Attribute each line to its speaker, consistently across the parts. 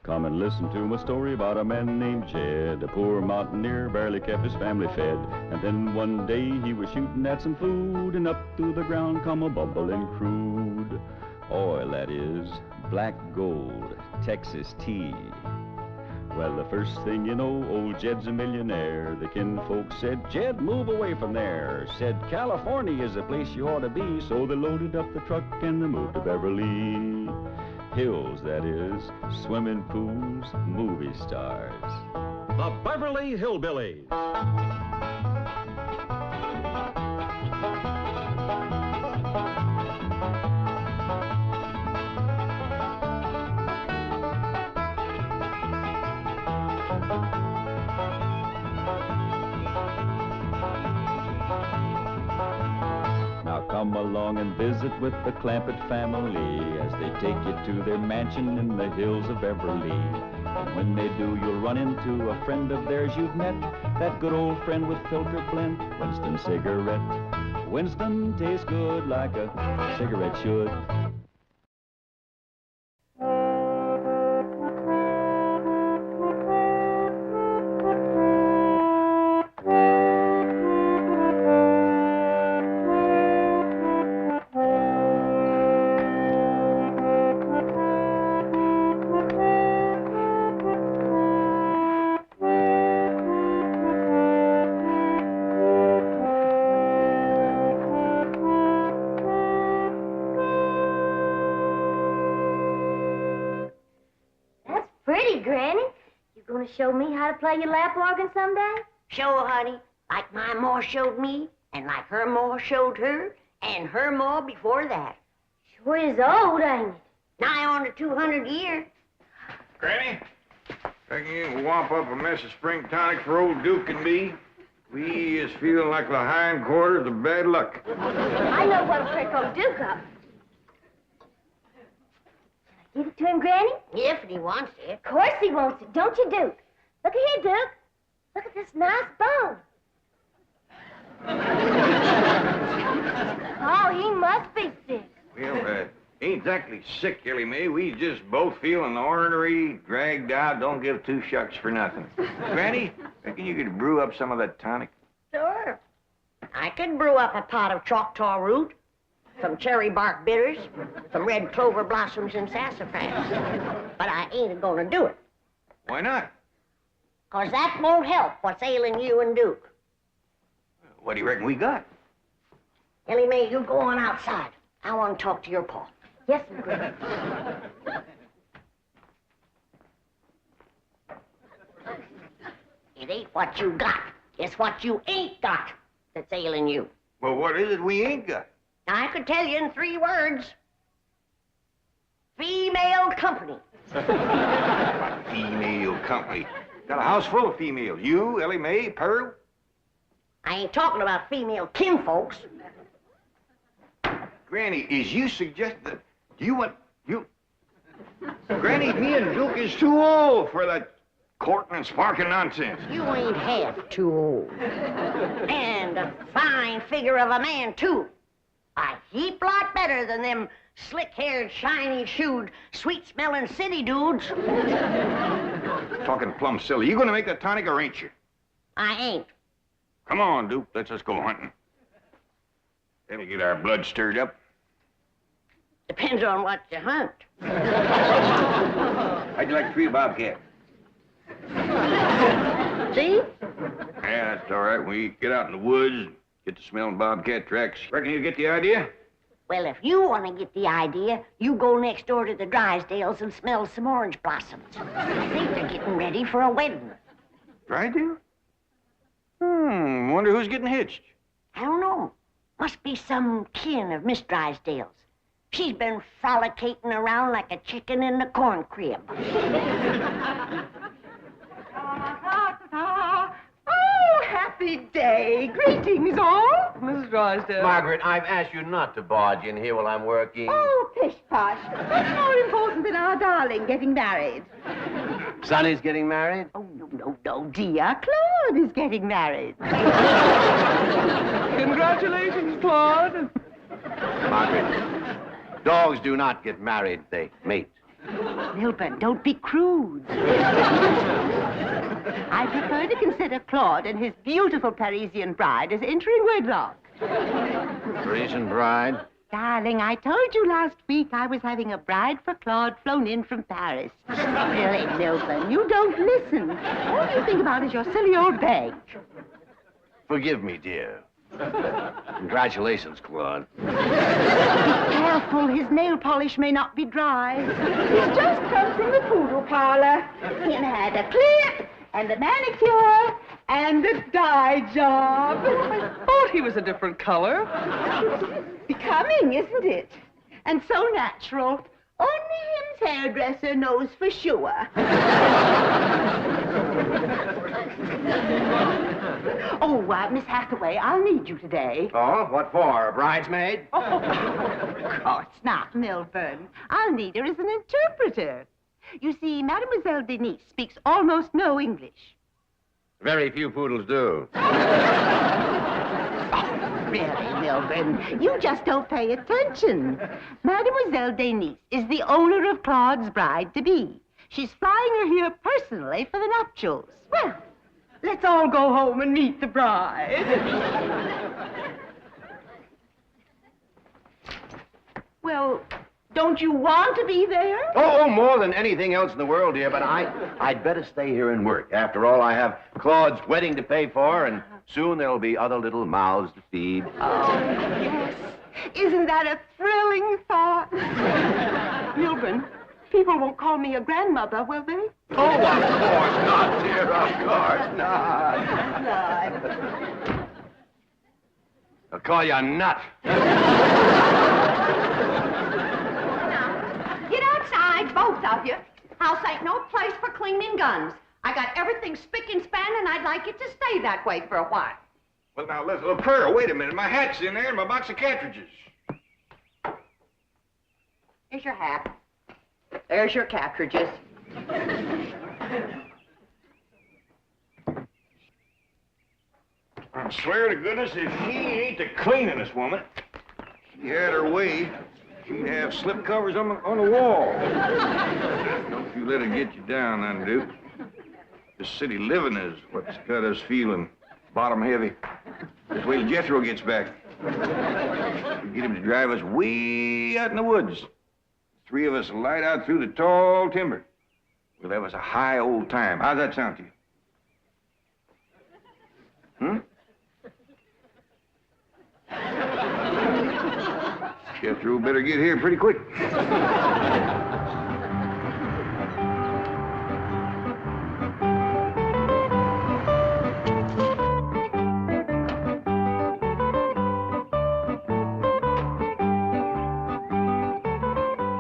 Speaker 1: Come and listen to my story about a man named Jed. A poor mountaineer barely kept his family fed. And then one day he was shooting at some food, and up through the ground come a bubbling crude oil, that is, black gold, Texas tea. Well, the first thing you know, old Jed's a millionaire. The kinfolk said, Jed, move away from there. Said, California is the place you ought to be. So they loaded up the truck and they moved to Beverly Hills, that is, swimming pools, movie stars.
Speaker 2: The Beverly Hillbillies.
Speaker 1: Come along and visit with the Clampett family as they take you to their mansion in the hills of Beverly. And when they do, you'll run into a friend of theirs you've met, that good old friend with filter blend, Winston cigarette. Winston tastes good like a cigarette should.
Speaker 3: Pretty, Granny. You gonna show me how to play your lap organ someday?
Speaker 4: Sure, honey. Like my ma showed me, and like her ma showed her, and her ma before that.
Speaker 3: Sure is old, ain't it?
Speaker 4: Nigh on to 200 years.
Speaker 5: Granny, reckon you can whop up a mess of spring tonic for old Duke and me? We is feeling like the hindquarters of bad luck.
Speaker 3: I know what'll prick old Duke up. Give it to him, Granny?
Speaker 4: If he wants it.
Speaker 3: Of course he wants it, don't you, Duke? Look at here, Duke. Look at this nice bone. Oh, he must be sick.
Speaker 5: Well, ain't exactly sick, Ellie Mae. We just both feeling ornery, dragged out, don't give two shucks for nothing. Granny, reckon you could brew up some of that tonic?
Speaker 4: Sure. I could brew up a pot of Choctaw root, some cherry bark bitters, some red clover blossoms and sassafras. But I ain't gonna do it.
Speaker 5: Why not?
Speaker 4: 'Cause that won't help what's ailing you and Duke.
Speaker 5: What do you reckon we got?
Speaker 4: Ellie Mae, you go on outside. I want to talk to your pa.
Speaker 3: Yes, sir, Granny.
Speaker 4: It ain't what you got. It's what you ain't got that's ailing you.
Speaker 5: Well, what is it we ain't got?
Speaker 4: I could tell you in 3 words. Female company.
Speaker 5: Female company. Got a house full of females. You, Ellie Mae, Pearl.
Speaker 4: I ain't talking about female kinfolks.
Speaker 5: Granny, is you suggesting that you want... Granny, me and Duke is too old for that courting and sparking nonsense.
Speaker 4: You ain't half too old. And a fine figure of a man, too. A heap lot better than them slick-haired, shiny-shoed, sweet-smelling city dudes.
Speaker 5: Talking plumb silly. You gonna make that tonic or ain't you?
Speaker 4: I ain't.
Speaker 5: Come on, Duke. Let's just go hunting. That'll get our blood stirred up.
Speaker 4: Depends on what you hunt.
Speaker 5: How'd you like to treat a bobcat?
Speaker 4: See?
Speaker 5: Yeah, that's all right. We get out in the woods, get to smelling bobcat tracks. Reckon you get the idea?
Speaker 4: Well, if you want to get the idea, you go next door to the Drysdales and smell some orange blossoms. I think they're getting ready for a wedding.
Speaker 5: Drysdale? Wonder who's getting hitched.
Speaker 4: I don't know. Must be some kin of Miss Drysdale's. She's been frolicking around like a chicken in the corn crib.
Speaker 6: Oh, happy day. Greetings, all. Mrs. Drysdale.
Speaker 7: Margaret, I've asked you not to barge in here while I'm working.
Speaker 6: Oh, pish-posh. What's more important than our darling getting married?
Speaker 7: Sonny's getting married?
Speaker 6: Oh, no, dear. Claude is getting married. Congratulations, Claude.
Speaker 7: Margaret, dogs do not get married, they mate.
Speaker 6: Milburn, don't be crude. I prefer to consider Claude and his beautiful Parisian bride as entering wedlock.
Speaker 7: Parisian bride?
Speaker 6: Darling, I told you last week I was having a bride for Claude flown in from Paris. Really, Milburn, you don't listen. All you think about is your silly old bag.
Speaker 7: Forgive me, dear. Congratulations, Claude.
Speaker 6: Be careful, his nail polish may not be dry. He's just come from the poodle parlor. Him had a clip and a manicure and a dye job.
Speaker 8: I thought he was a different color.
Speaker 6: Becoming, isn't it? And so natural. Only him's hairdresser knows for sure. Oh, Miss Hathaway, I'll need you today.
Speaker 7: Oh, what for? A bridesmaid?
Speaker 6: Oh, of course not, Milburn. I'll need her as an interpreter. You see, Mademoiselle Denise speaks almost no English.
Speaker 7: Very few poodles do.
Speaker 6: Really, Milburn, you just don't pay attention. Mademoiselle Denise is the owner of Claude's bride-to-be. She's flying her here personally for the nuptials. Well, let's all go home and meet the bride. Well, don't you want to be there?
Speaker 7: Oh, more than anything else in the world, dear, but I'd better stay here and work. After all, I have Claude's wedding to pay for, and soon there'll be other little mouths to feed.
Speaker 6: Oh, yes. Isn't that a thrilling thought? Milburn, people won't call me a grandmother, will they?
Speaker 7: Oh, of course not, dear, of course not. I'll call you a nut.
Speaker 4: Get outside, both of you. House ain't no place for cleaning guns. I got everything spick and span, and I'd like it to stay that way for a while.
Speaker 5: Well, now, little Pearl, wait a minute. My hat's in there and my box of cartridges.
Speaker 4: Here's your hat. There's your cartridges.
Speaker 5: I swear to goodness, if she ain't the cleaningest woman, she had her way, she'd have slip covers on the wall. Don't you let it get you down, then, Duke. This city living is what's got us feeling bottom heavy. Just wait till Jethro gets back. We get him to drive us way out in the woods. Three of us will light out through the tall timber. We'll have us a high old time. How's that sound to you? Jethro better get here pretty quick.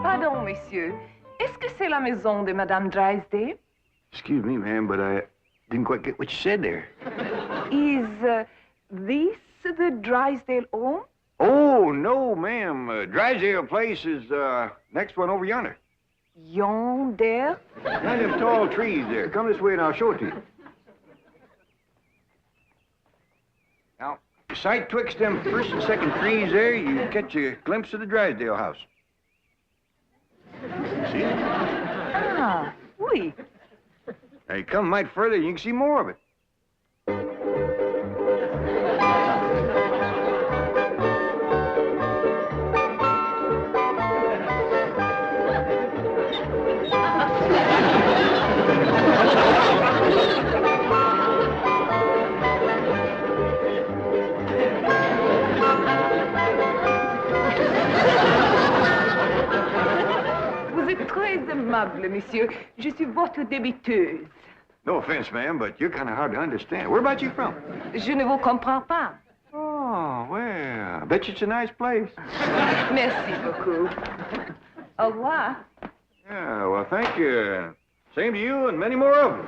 Speaker 8: Pardon, messieurs. Est-ce que c'est la maison de Madame Drysdale?
Speaker 5: Excuse me, ma'am, but I didn't quite get what you said there.
Speaker 8: Is this the Drysdale home?
Speaker 5: Oh, no, ma'am. Drysdale Place is next one over yonder.
Speaker 8: Yonder?
Speaker 5: Behind them tall trees there. Come this way and I'll show it to you. Now, sight twixt them first and second trees there, you catch a glimpse of the Drysdale house. See?
Speaker 8: Ah, oui.
Speaker 5: Now, you come a mite further, you can see more of it.
Speaker 8: Vous êtes très aimable, monsieur. Je suis votre débiteuse.
Speaker 5: No offense, ma'am, but you're kind of hard to understand. Where about you from?
Speaker 8: Je ne vous comprends pas.
Speaker 5: Oh, well, I bet you it's a nice place.
Speaker 8: Merci beaucoup. Au revoir.
Speaker 5: Yeah, well, thank you. Same to you and many more of them.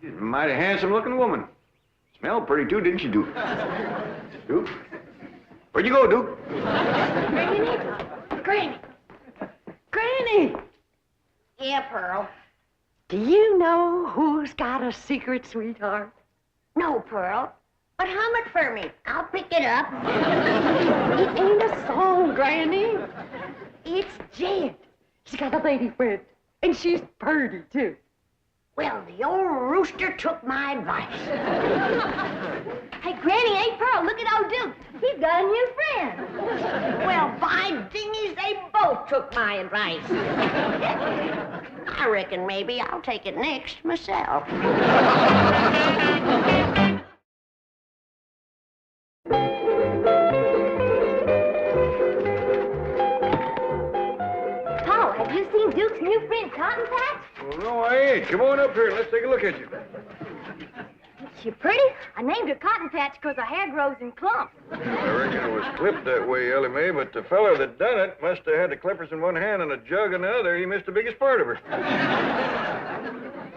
Speaker 5: She's a mighty handsome-looking woman. Smelled pretty, too, didn't she, Duke? Duke? Where'd you go, Duke?
Speaker 6: Granny! Granny!
Speaker 4: Yeah, Pearl.
Speaker 6: Do you know who's got a secret sweetheart?
Speaker 4: No, Pearl. But hum it for me. I'll pick it up.
Speaker 3: It ain't a song, Granny. It's Jed. She's got a lady friend, and she's purty, too.
Speaker 4: Well, the old rooster took my advice.
Speaker 3: Hey, Granny, hey, Pearl, look at old Duke. He's got a new friend.
Speaker 4: Well, by dingies, they both took my advice. I reckon maybe I'll take it next myself.
Speaker 3: Paul, have you seen Duke's new friend, Cotton Patch?
Speaker 5: Well, no, I ain't. Come on up here and let's take a look at you.
Speaker 3: She pretty? I named her Cotton Patch because her hair grows in clumps.
Speaker 5: I reckon it was clipped that way, Ellie Mae, but the feller that done it must have had the clippers in one hand and a jug in the other. He missed the biggest part of her.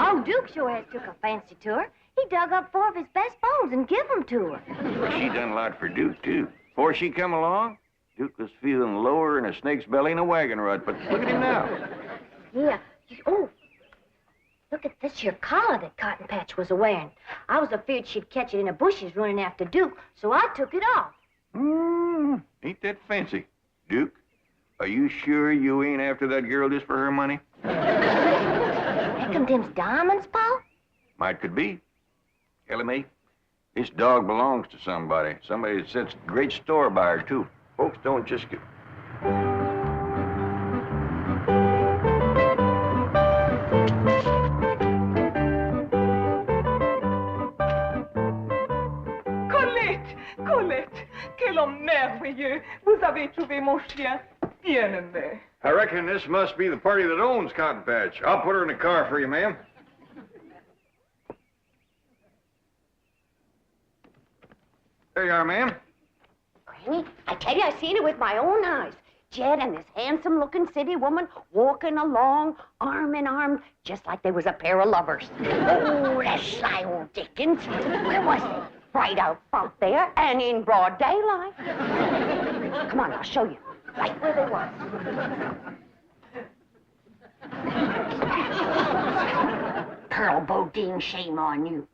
Speaker 3: Oh, Duke sure has took a fancy to her. He dug up 4 of his best bones and give them to her.
Speaker 5: Well, she done a lot for Duke, too. Before she come along, Duke was feeling lower in a snake's belly in a wagon rut, but look at him now.
Speaker 3: Yeah. Oh, look at this here collar that Cotton Patch was wearing. I was afraid she'd catch it in the bushes running after Duke, so I took it off.
Speaker 5: Ain't that fancy. Duke, are you sure you ain't after that girl just for her money?
Speaker 3: Reckon them's diamonds, Paul?
Speaker 5: Might could be. Ellie Mae, this dog belongs to somebody. Somebody that sets great store by her, too. Folks don't just get...
Speaker 8: Colette, quel homme merveilleux. Vous avez trouvé mon chien bien aimé.
Speaker 5: I reckon this must be the party that owns Cotton Patch. I'll put her in the car for you, ma'am. There you are, ma'am.
Speaker 4: Granny, I tell you, I seen it with my own eyes. Jed and this handsome-looking city woman walking along, arm in arm, just like they was a pair of lovers. Oh, that sly old Dickens. Where was they? Right out front there and in broad daylight. Come on, I'll show you. Right where they was. Pearl Bodine, shame on you.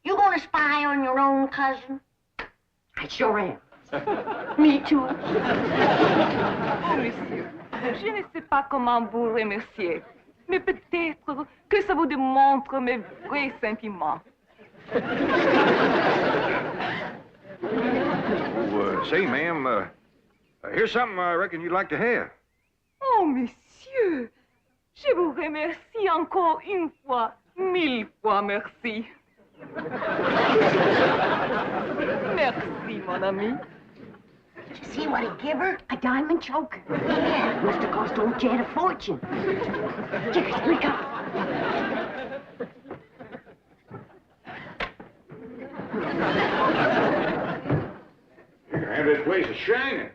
Speaker 4: You gonna spy on your own cousin? I sure am. Me too.
Speaker 8: Oh, monsieur, je ne sais pas comment vous remercier, mais peut-être que ça vous démontre mes vrais sentiments.
Speaker 5: Say, ma'am, here's something I reckon you'd like to have.
Speaker 8: Oh, monsieur, je vous remercie encore une fois, 1000 fois merci. Merci, mon ami.
Speaker 4: Did you see what he give her? A diamond choker. Yeah, must have cost old Jed a fortune. Here we go.
Speaker 5: And this place is shining.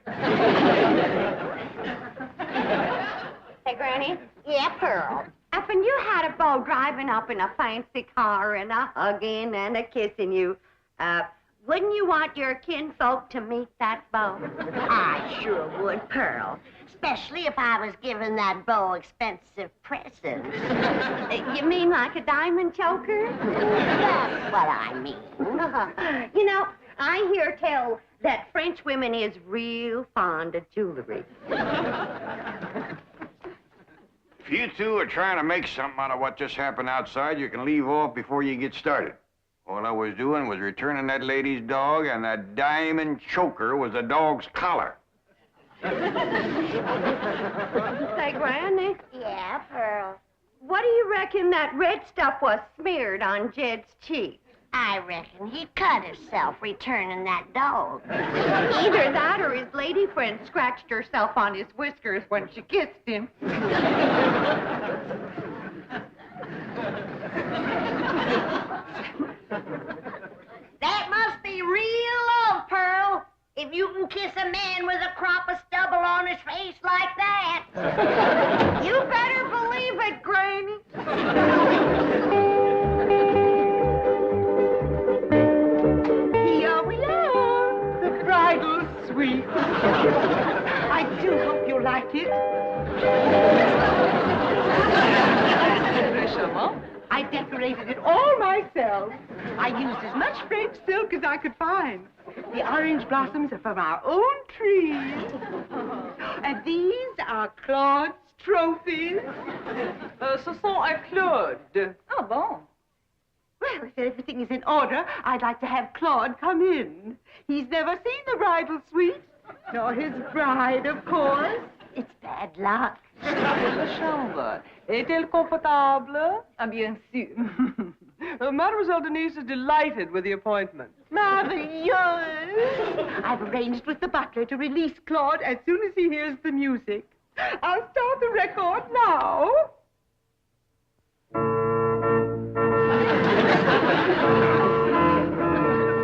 Speaker 6: Hey, Granny,
Speaker 4: Yeah, Pearl.
Speaker 6: up and you had a beau driving up in a fancy car and a hugging and a kissing you. Wouldn't you want your kinfolk to meet that beau?
Speaker 4: I sure would, Pearl. Especially if I was giving that beau expensive presents.
Speaker 6: You mean like a diamond choker?
Speaker 4: That's what I mean.
Speaker 6: You know, I hear tell that French women is real fond of jewelry.
Speaker 5: If you two are trying to make something out of what just happened outside, you can leave off before you get started. All I was doing was returning that lady's dog, and that diamond choker was the dog's collar.
Speaker 6: Say, Granny,
Speaker 4: Yeah, Pearl.
Speaker 6: what do you reckon that red stuff was smeared on Jed's cheek?
Speaker 4: I reckon he cut himself returning that dog.
Speaker 6: Either that or his lady friend scratched herself on his whiskers when she kissed him.
Speaker 4: That must be real love, Pearl. If you can kiss a man with a crop of stubble on his face like that.
Speaker 6: You better believe it, Granny. Here we are, the bridal suite. I do hope you like it.
Speaker 8: Très charmant.
Speaker 6: I I decorated it all myself. I used as much French silk as I could find. The orange blossoms are from our own tree. And these are Claude's trophies.
Speaker 8: Ce sont à Claude. Ah bon?
Speaker 6: Well, if everything is in order, I'd like to have Claude come in. He's never seen the bridal suite, nor his bride, of course. It's bad luck.
Speaker 8: La chambre. Est-elle confortable? Ah, bien sûr.
Speaker 9: Mademoiselle Denise is delighted with the appointment.
Speaker 6: Marvelous! I've arranged with the butler to release Claude as soon as he hears the music. I'll start the record now.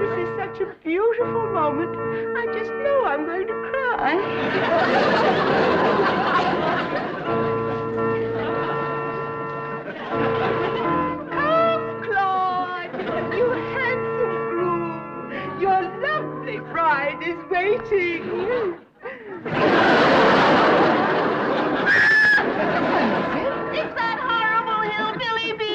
Speaker 6: This is such a beautiful moment. I just know I'm going to cry. Come, Claude, you handsome groom. Your lovely bride is waiting. It's that horrible hillbilly bee.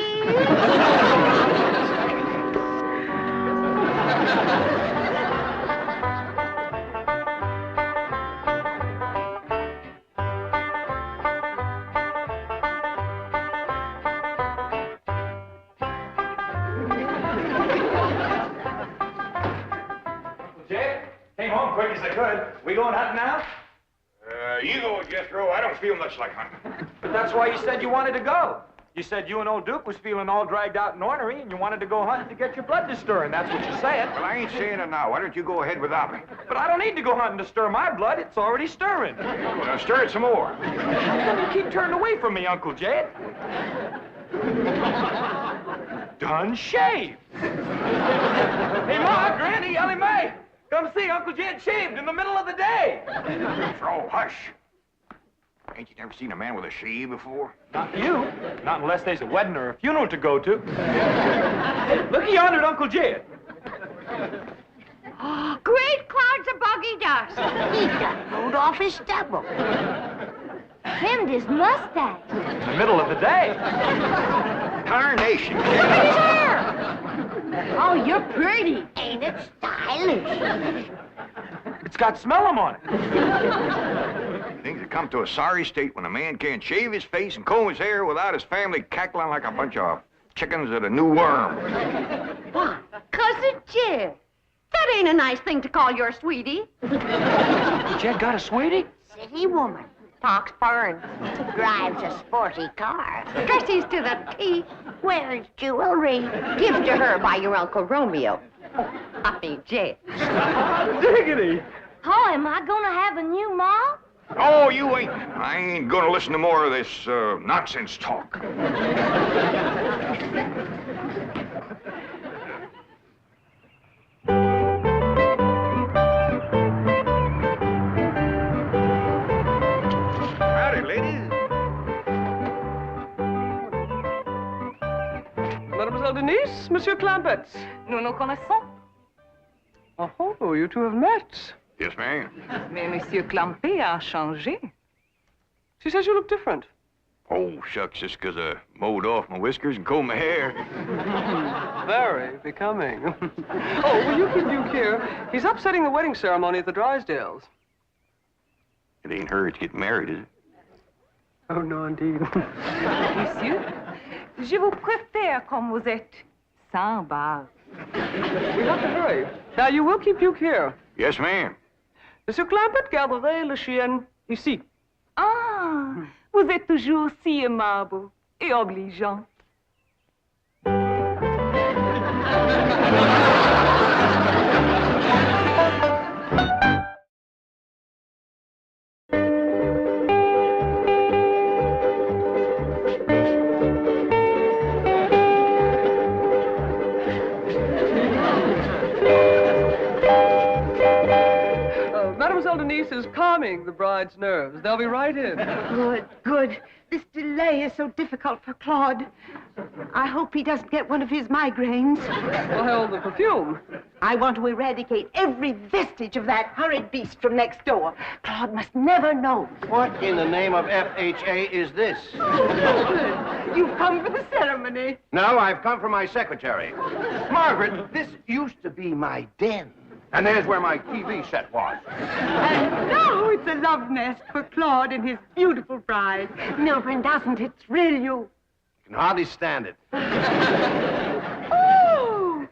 Speaker 5: Jay, came home quick as I could. We going hunting now? You go, Jethro. I don't feel much like hunting.
Speaker 2: But that's why you said you wanted to go. You said you and old Duke was feeling all dragged out and ornery, and you wanted to go hunting to get your blood to stirring. That's what you're saying.
Speaker 5: Well, I ain't saying it now. Why don't you go ahead without me?
Speaker 2: But I don't need to go hunting to stir my blood. It's already stirring.
Speaker 5: Now stir it some more.
Speaker 2: You keep turning away from me, Uncle Jed. Done shaved. Hey, Ma, Granny, Ellie Mae, come see Uncle Jed shaved in the middle of the day.
Speaker 5: Oh, hush. Ain't you never seen a man with a shave before?
Speaker 2: Not you. Not unless there's a wedding or a funeral to go to. Look yonder at Uncle Jed.
Speaker 4: Oh, great clouds of buggy dust. He done rode off his stubble.
Speaker 3: Trimmed his mustache.
Speaker 2: In the middle of the day.
Speaker 5: Tarnation.
Speaker 3: Look at his hair. Oh, you're pretty.
Speaker 4: Ain't it stylish?
Speaker 2: It's got smellum on it.
Speaker 5: Things have come to a sorry state when a man can't shave his face and comb his hair without his family cackling like a bunch of chickens at a new worm.
Speaker 4: Why, Cousin Jed, that ain't a nice thing to call your sweetie.
Speaker 2: Jed got a sweetie?
Speaker 4: City woman. Talks foreign. Drives a sporty car. Dresses to the teeth. Wears jewelry. Given to her by your Uncle Romeo. Honey, Jed.
Speaker 2: Diggity.
Speaker 3: Oh, am I gonna have a new mom?
Speaker 5: Oh, you ain't. I ain't gonna listen to more of this nonsense talk. Howdy, ladies.
Speaker 9: Mademoiselle Denise, Monsieur Clampett.
Speaker 8: Nous nous connaissons.
Speaker 9: Oh, you two have met.
Speaker 5: Yes, ma'am.
Speaker 8: Mais Monsieur Clampet a changé.
Speaker 9: She says you look different.
Speaker 5: Oh, shucks, just 'cause I mowed off my whiskers and combed my hair.
Speaker 9: Very becoming. Oh, will you keep Duke here? He's upsetting the wedding ceremony at the Drysdales.
Speaker 5: It ain't her that's getting married, is it?
Speaker 9: Oh, no, indeed.
Speaker 8: Monsieur, je vous préfère comme vous êtes, sans barbe.
Speaker 9: We have to hurry. Now, you will keep Duke here.
Speaker 5: Yes, ma'am.
Speaker 9: Monsieur Clampett garderait le chien ici.
Speaker 8: Ah, vous êtes toujours si aimable et obligeant.
Speaker 9: Mademoiselle Denise is calming the bride's nerves. They'll be right in.
Speaker 6: Good, good. This delay is so difficult for Claude. I hope he doesn't get one of his migraines.
Speaker 9: Well, hell, the perfume.
Speaker 6: I want to eradicate every vestige of that horrid beast from next door. Claude must never know.
Speaker 7: What in the name of FHA is this?
Speaker 6: You've come for the ceremony.
Speaker 7: No, I've come for my secretary. Margaret, this used to be my den. And there's where my TV set was.
Speaker 6: And now it's a love nest for Claude and his beautiful bride. Milburn, doesn't it thrill you?
Speaker 7: I can hardly stand it.
Speaker 6: Oh!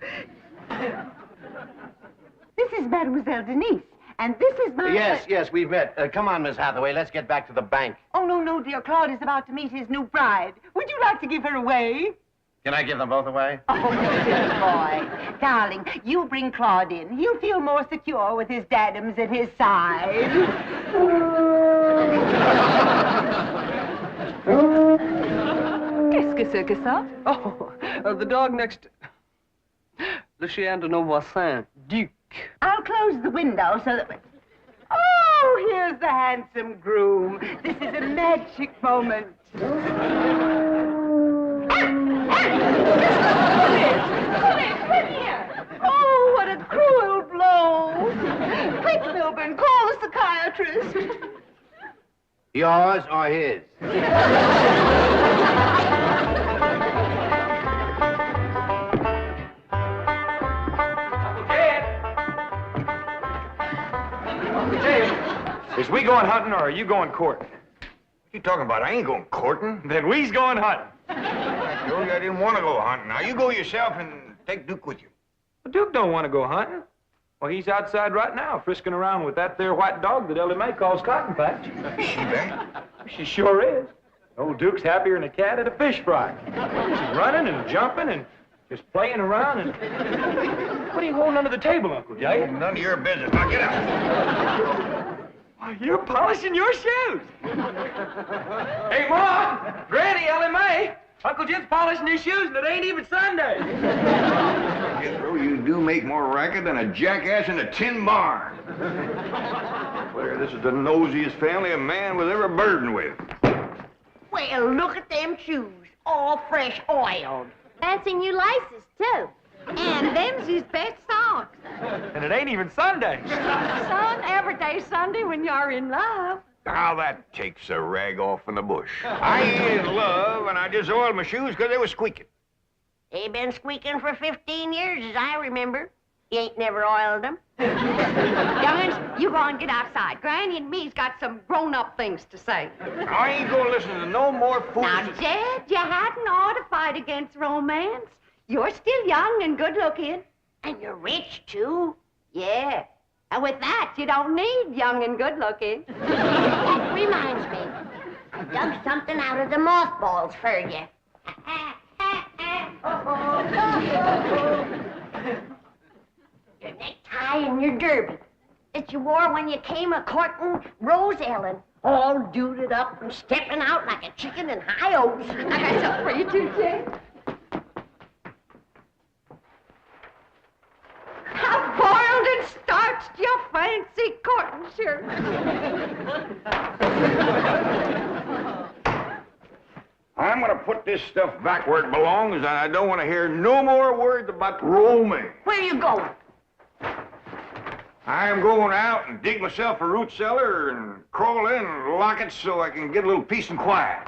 Speaker 6: This is Mademoiselle Denise, and this is my...
Speaker 7: Yes, we've met. Come on, Miss Hathaway, let's get back to the bank.
Speaker 6: Oh, no, dear. Claude is about to meet his new bride. Would you like to give her away?
Speaker 7: Can I give them both away?
Speaker 6: Oh, dear boy. Darling, you bring Claude in. He'll feel more secure with his daddums at his side.
Speaker 8: Qu'est-ce que c'est que ça?
Speaker 9: Oh, the dog next... Le chien de nos voisins, Duke.
Speaker 6: I'll close the window so that... Oh, here's the handsome groom. This is a magic moment. Oh, what a cruel blow. Quick, Milburn, call the psychiatrist.
Speaker 7: Yours or his?
Speaker 2: Uncle Jed, is we going hunting or are you going courting?
Speaker 5: What you talking about? I ain't going courting.
Speaker 2: Then we's going hunting.
Speaker 5: I told you I didn't want to go hunting. Now, you go yourself and take Duke with you.
Speaker 2: Well, Duke don't want to go hunting. Well, he's outside right now, frisking around with that there white dog that Ellie Mae calls Cotton Patch.
Speaker 5: Is she back?
Speaker 2: She sure is. Old Duke's happier than a cat at a fish fry. She's running and jumping and just playing around and... What are you holding under the table, Uncle Jay?
Speaker 5: None of your business. Now, get out.
Speaker 2: Why, you're polishing your shoes. Hey, Ma! Granny, Ellie Mae! Uncle Jim's polishing his shoes and it ain't even Sunday.
Speaker 5: Jethro, you do make more racket than a jackass in a tin barn. Claire, this is the nosiest family a man was ever burdened with.
Speaker 4: Well, look at them shoes, all fresh oiled.
Speaker 3: Fancy new laces, too.
Speaker 6: And them's his best socks.
Speaker 2: And it ain't even Sunday.
Speaker 6: Son, every day's Sunday when you're in love.
Speaker 5: Now that takes a rag off from the bush. I ain't in love, and I just oiled my shoes because they were squeaking.
Speaker 4: They been squeaking for 15 years, as I remember. You ain't never oiled them. Young'uns, you go and get outside. Granny and me's got some grown-up things to say.
Speaker 5: I ain't gonna listen to no more fools.
Speaker 4: Now, Jed, you hadn't ought to fight against romance. You're still young and good-looking. And you're rich, too. Yeah. And with that, you don't need young and good-looking.
Speaker 3: That reminds me.
Speaker 4: I dug something out of the mothballs for you. Your necktie and your derby that you wore when you came a-courting Rose Ellen, all duded up and stepping out like a chicken in high oats. I got something for you, too, Jed.
Speaker 6: How boiled and starched your fancy courting shirt.
Speaker 5: I'm gonna put this stuff back where it belongs, and I don't want to hear no more words about romance.
Speaker 4: Where you going?
Speaker 5: I'm going out and dig myself a root cellar and crawl in and lock it so I can get a little peace and quiet.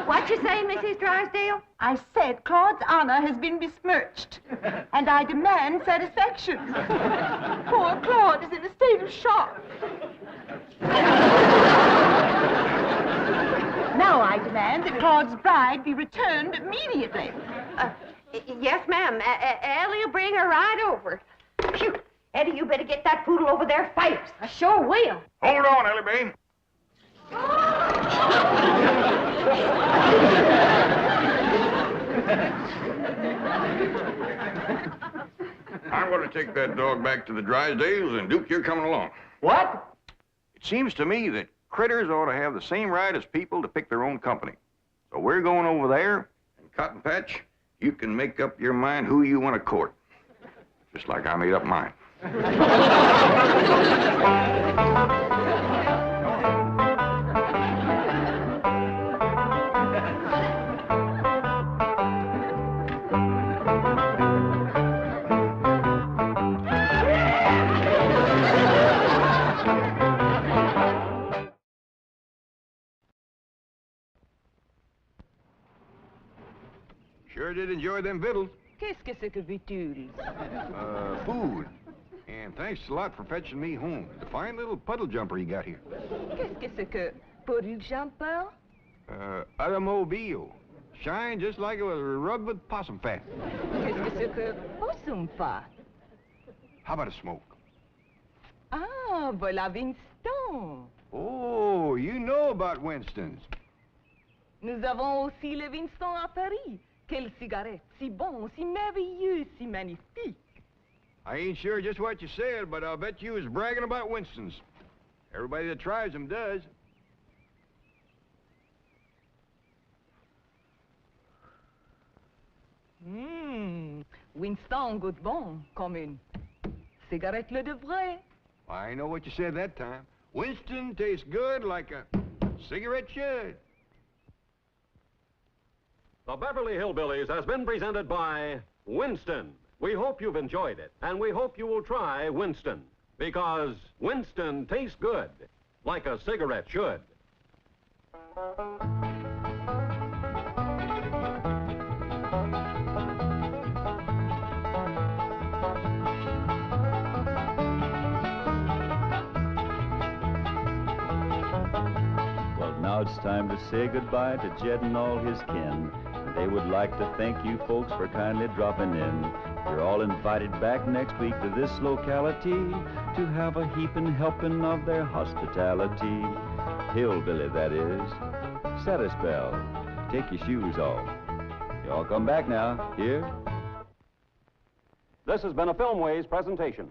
Speaker 6: What you say, Mrs. Drysdale? I said Claude's honor has been besmirched, and I demand satisfaction. Poor Claude is in a state of shock. Now I demand that Claude's bride be returned immediately.
Speaker 4: Yes, ma'am. Ellie'll bring her right over. Phew. Eddie, you better get that poodle over there fast.
Speaker 3: I sure will.
Speaker 5: Hold on, Ellie Mae. I'm going to take that dog back to the Drysdales, and Duke, you're coming along.
Speaker 2: What?
Speaker 5: It seems to me that critters ought to have the same right as people to pick their own company. So we're going over there, and Cotton Patch, you can make up your mind who you want to court. Just like I made up mine. sure did enjoy them victuals.
Speaker 8: Qu'est-ce que c'est que vitules?
Speaker 5: Food. And thanks a lot for fetching me home. The fine little puddle jumper you got here.
Speaker 8: Qu'est-ce que c'est que puddle jumper?
Speaker 5: Automobile. Shine just like it was rubbed with possum fat.
Speaker 8: Qu'est-ce que c'est que possum fat?
Speaker 5: How about a smoke?
Speaker 8: Ah, voilà Winston.
Speaker 5: Oh, you know about Winston's.
Speaker 8: Nous avons aussi le Winston à Paris. Quelle cigarette, si bon, si merveilleux, si magnifique.
Speaker 5: I ain't sure just what you said, but I'll bet you was bragging about Winston's. Everybody that tries them does.
Speaker 8: Winston goûte bon, comme une cigarette le devrait.
Speaker 5: I know what you said that time. Winston tastes good like a cigarette should.
Speaker 10: The Beverly Hillbillies has been presented by Winston. We hope you've enjoyed it, and we hope you will try Winston, because Winston tastes good, like a cigarette should.
Speaker 1: Well, now it's time to say goodbye to Jed and all his kin. They would like to thank you folks for kindly dropping in. You're all invited back next week to this locality to have a heaping helping of their hospitality. Hillbilly, that is. Set a spell. Take your shoes off. You all come back now. Here.
Speaker 10: This has been a Filmways presentation.